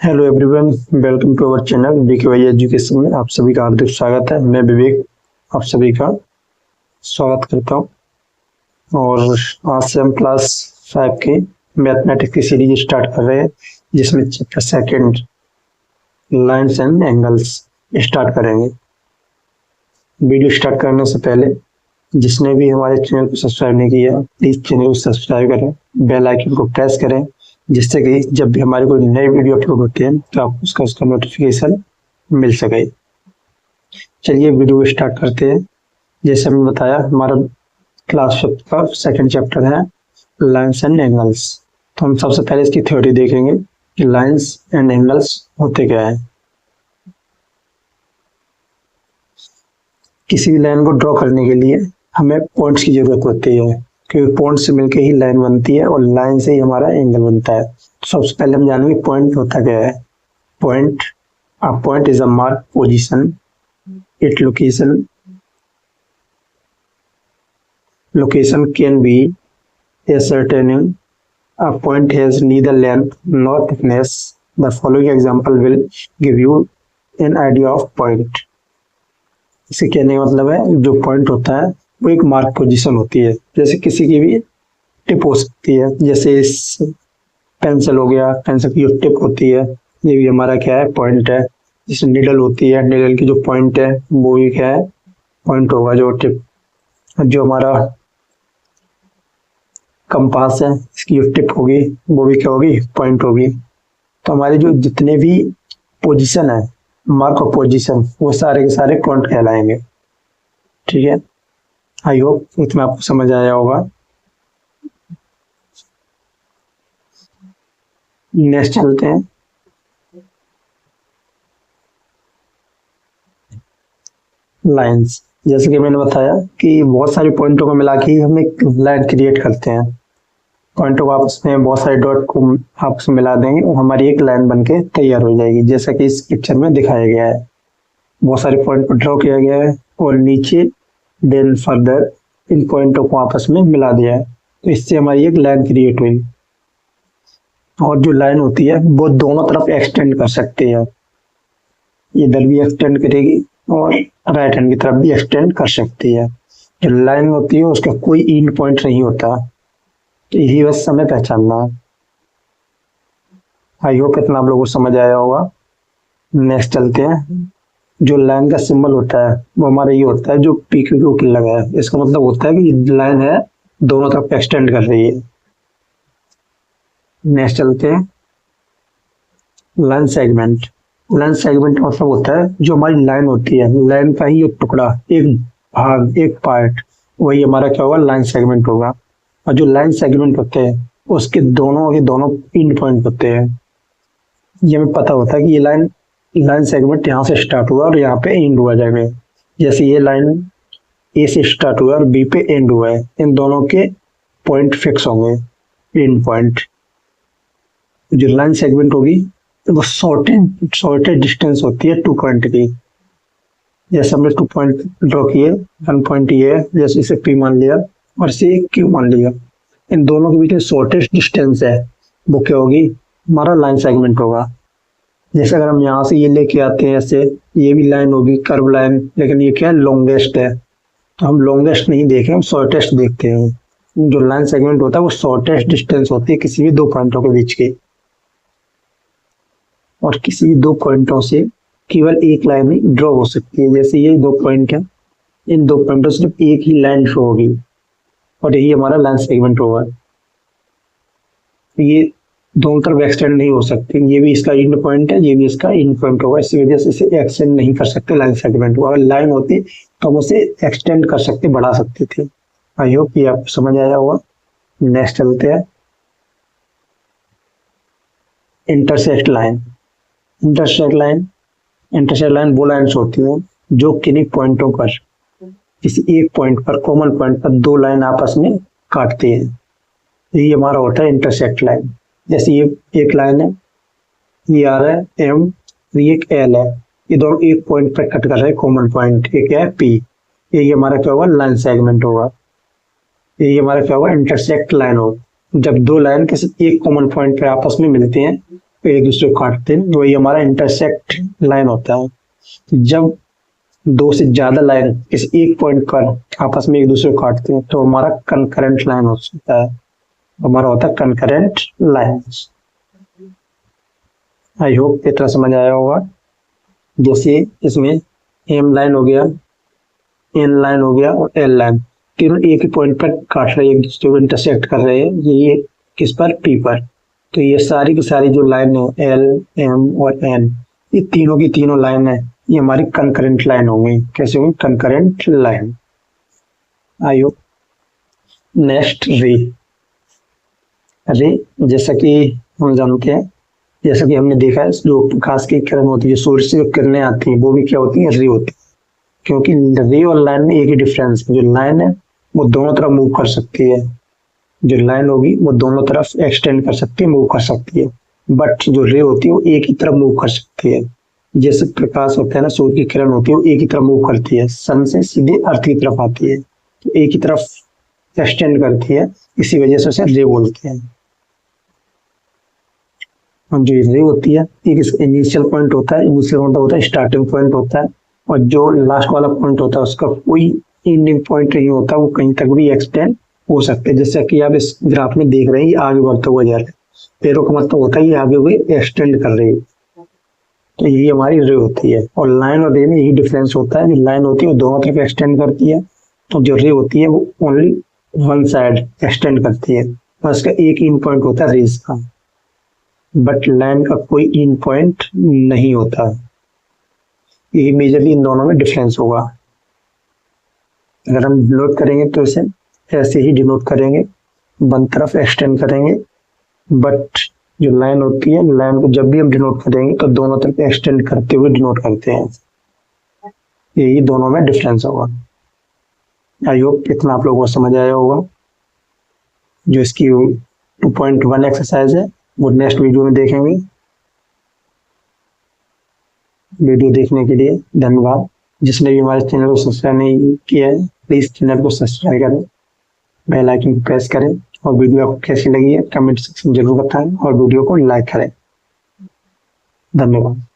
Hello everyone, welcome to our channel BK education में आप सभी का हार्दिक स्वागत है। मैं विवेक आप सभी का स्वागत करता हूं और आज से हम क्लास 5 की मैथमेटिक्स की सीरीज स्टार्ट कर रहे हैं, जिसमें chapter second lines and angles start करेंगे। वीडियो स्टार्ट करने से पहले जिसने भी हमारे चैनल को सब्सक्राइब नहीं किया, प्लीज चैनल को सब्सक्राइब करें, बेल आइकन को प्रेस करें, जिससे कि जब भी हमारी कोई नई वीडियो अपलोड होती है तो आपको उसका नोटिफिकेशन मिल सके। चलिए वीडियो स्टार्ट करते हैं। जैसे हमने बताया, हमारा क्लास 5 का सेकंड चैप्टर है लाइंस एंड एंगल्स। तो हम सबसे पहले इसकी थ्योरी देखेंगे कि लाइंस एंड एंगल्स होते क्या है। किसी भी लाइन को ड्रॉ करने के लिए हमें पॉइंट्स की जरूरत होती है, क्योंकि पॉइंट से मिलकर ही लाइन बनती है और लाइन से ही हमारा एंगल बनता है। तो सबसे पहले हम जानेंगे पॉइंट होता क्या है। Point a point is a mark position it location can be ascertaining. A point has neither length nor thickness. The following example will give you an idea of point. इसे कहने का मतलब है, जो पॉइंट होता है वो एक मार्क पोजीशन होती है। जैसे किसी की भी टिप हो सकती है, जैसे इस पेंसिल हो गया, पेंसिल की जो टिप होती है ये भी हमारा क्या है, पॉइंट है। जैसे निडल होती है, निडल की जो पॉइंट है वो भी क्या है, पॉइंट होगा। जो टिप, जो हमारा कंपास है इसकी जो टिप होगी वो भी क्या होगी, पॉइंट होगी। तो हमारे जो जितने भी पोजीशन है, मार्क ऑफ पोजीशन, वो सारे के सारे पॉइंट कहलाएंगे। ठीक है, आई होप इतना आपको समझ आया होगा। नेक्स्ट चलते हैं। लाइंस, जैसे कि मैंने बताया कि बहुत सारे पॉइंटों को मिला के ही हम एक लाइन क्रिएट करते हैं। पॉइंटों को आपस में, बहुत सारे डॉट को आपस में मिला देंगे और हमारी एक लाइन बनके तैयार हो जाएगी, जैसा कि इस पिक्चर में दिखाया गया है। बहुत सारे पॉइंट को ड्रॉ किया गया है और नीचे देन फर्दर इन पॉइंटों को आपस में मिला दिया है, तो इससे हमारी एक लाइन क्रिएट हुई। और जो लाइन होती है वो दोनों तरफ एक्सटेंड कर सकते हैं, इधर भी एक्सटेंड करेगी और राइट हैंड की तरफ भी एक्सटेंड कर सकती है। जो लाइन होती है उसका कोई एंड पॉइंट नहीं होता, तो यही बस हमें पहचानना है। आई होप इतना आप लोगों को समझ आया होगा। नेक्स्ट चलते हैं। जो लाइन का सिंबल होता है वो हमारा ये होता है, जो पीक्यू के ऊपर लगा है। इसका मतलब होता है कि लाइन है दोनों तरफ एक्सटेंड कर रही है। नेक्स्ट चलते हैं। Line segment. लाइन सेगमेंट का मतलब होता है, जो हमारी लाइन होती है, लाइन का ही एक टुकड़ा, एक भाग, एक पार्ट, वही हमारा क्या होगा, लाइन सेगमेंट होगा। और जो लाइन सेगमेंट होते हैं उसके दोनों के दोनों एंड पॉइंट होते हैं। ये हमें पता होता है कि ये लाइन सेगमेंट यहाँ से स्टार्ट हुआ और यहाँ पे एंड हुआ जाएगा। जैसे ये लाइन ए से स्टार्ट हुआ और बी पे एंड हुआ है, इन दोनों के पॉइंट फिक्स होंगे, एंड पॉइंट। जो लाइन सेगमेंट होगी वो शॉर्टेज डिस्टेंस होती है 2 पॉइंट की। जैसे हमने 2 पॉइंट ड्रॉ किए, 1 पॉइंट ये है, जैसे इसे पी मान लिया और इसे क्यू मान लिया, इन दोनों के बीच में शॉर्टेस्ट डिस्टेंस है, वो क्या होगी, हमारा लाइन सेगमेंट होगा। जैसे अगर हम यहाँ से ये लेके आते हैं ऐसे, ये भी लाइन होगी, कर्व लाइन, लेकिन ये क्या है, लॉन्गेस्ट है। तो हम लॉन्गेस्ट नहीं देखें, हम शॉर्टेस्ट देखते हैं। जो लाइन सेगमेंट होता है वो शॉर्टेस्ट डिस्टेंस होती है किसी भी 2 पॉइंटों के बीच की, और किसी 2 पॉइंटों से केवल एक लाइन ही ड्रॉ हो सकती है। जैसे ये 2 पॉइंट है, इन 2 पॉइंटों से सिर्फ एक ही लाइन शो होगी और यही हमारा लाइन सेगमेंट होगा। ये दोनों तरफ एक्सटेंड नहीं हो सकती, ये भी इसका एंड पॉइंट है, ये भी इसका एंड पॉइंट होगा, इसी वजह से इसे एक्सटेंड नहीं कर सकते लाइन सेगमेंट को। अगर लाइन होती तो हम उसे एक्सटेंड कर सकते, बढ़ा सकते थे। आई होप ये आपको समझ आया होगा। नेक्स्ट चलते हैं। Intersect line. इंटरसेक्ट लाइन वो लाइन्स होती हैं जो किन्हीं पॉइंटों पर, किसी एक पॉइंट पर, कॉमन पॉइंट पर 2 लाइन आपस में काटती है, यही हमारा होता है इंटरसेक्ट लाइन। जैसे ये एक लाइन है, ये आ रहा है एम, ये एक एल है, ये दोनों एक पॉइंट पर कट कर रहे हैं, कॉमन पॉइंट, ये क्या है, पी। ये हमारा क्या होगा, लाइन सेगमेंट होगा। ये हमारा क्या होगा, इंटरसेक्ट लाइन होगा। जब 2 लाइन किसी एक कॉमन पॉइंट पर आपस में मिलती हैं एक दूसरे को काटते हैं, वही हमारा इंटरसेक्ट लाइन होता है। जब दो से ज्यादा लाइन इस एक पॉइंट पर आपस में एक दूसरे को काटते हैं तो हमारा कंकरेंट लाइन हो सकता है, हमारा होता है कंकरेंट लाइन। आई होप इतना समझ आया होगा। जैसे इसमें एम लाइन हो गया, एन लाइन हो गया और एल लाइन, तीनों एक ही पॉइंट पर काट रहे हैं, एक दूसरे को इंटरसेक्ट कर रहे हैं, ये किस पर, पी पर। तो ये सारी की सारी जो लाइन है एल, एम और एन, ये तीनों की तीनों लाइन है, ये हमारी कंकरेंट लाइन होंगी। कैसे होंगी, concurrent line. I hope. Next रे। रे जैसा कि हम जानते हैं, जैसा कि हमने देखा है, जो प्रकाश की किरण होती है, सूर्य से जो किरणें आती हैं वो भी क्या होती है, रे होती है। क्योंकि रे और लाइन में एक ही डिफरेंस है, जो लाइन है वो दोनों तरफ मूव कर सकती है, जो लाइन होगी वो दोनों तरफ एक्सटेंड कर सकती है, मूव कर सकती है। बट जो रे होती है वो एक ही तरफ मूव कर सकती है। जैसे प्रकाश होता है ना, सूर्य की किरण होती है वो एक ही तरफ मूव करती है, सन से सीधे अर्थ की तरफ आती है, तो एक ही तरफ एक्सटेंड करती है, इसी वजह से उसे रे बोलते हैं। और जो रे होती है, एक इनिशियल पॉइंट होता है, इनिशियल पॉइंट होता है, स्टार्टिंग पॉइंट होता है, और जो लास्ट वाला पॉइंट होता है उसका कोई एंडिंग पॉइंट नहीं होता, वो कहीं तक भी एक्सटेंड हो सकते हैं। जैसे कि आप इस ग्राफ में देख रहे हैं, ये आगे बढ़ता हुआ जा रहा है, पैरों का मतलब होता है ये आगे हुए एक्सटेंड कर रही है, तो यही हमारी रे होती है। और लाइन और रे में यही डिफरेंस होता है, जो लाइन होती है वो दोनों तरफ एक्सटेंड करती है, तो जो रे होती है वो ओनली वन साइड एक्सटेंड करती है, और इसका एक इन पॉइंट होता है रेज का। बट लाइन का कोई इन पॉइंट नहीं होता। यही मेजरली इन दोनों में डिफरेंस होगा। अगर हम डिनोट करेंगे तो इसे ऐसे ही डिनोट करेंगे, वन तरफ एक्सटेंड करेंगे। बट जो लाइन होती है, लाइन को जब भी हम डिनोट करेंगे तो दोनों तरफ एक्सटेंड करते हुए डिनोट करते हैं। यही दोनों में डिफरेंस होगा। आई होप इतना आप लोगों को समझ आया होगा। जो इसकी 2.1 एक्सरसाइज है वो नेक्स्ट वीडियो में देखेंगे। वीडियो देखने के लिए धन्यवाद। जिसने भी हमारे चैनल को सब्सक्राइब नहीं किया है, प्लीज चैनल को सब्सक्राइब करें, बेल आइकन को प्रेस करें, और वीडियो आपको कैसी लगी है कमेंट सेक्शन जरूर बताएं, और वीडियो को लाइक करें। धन्यवाद।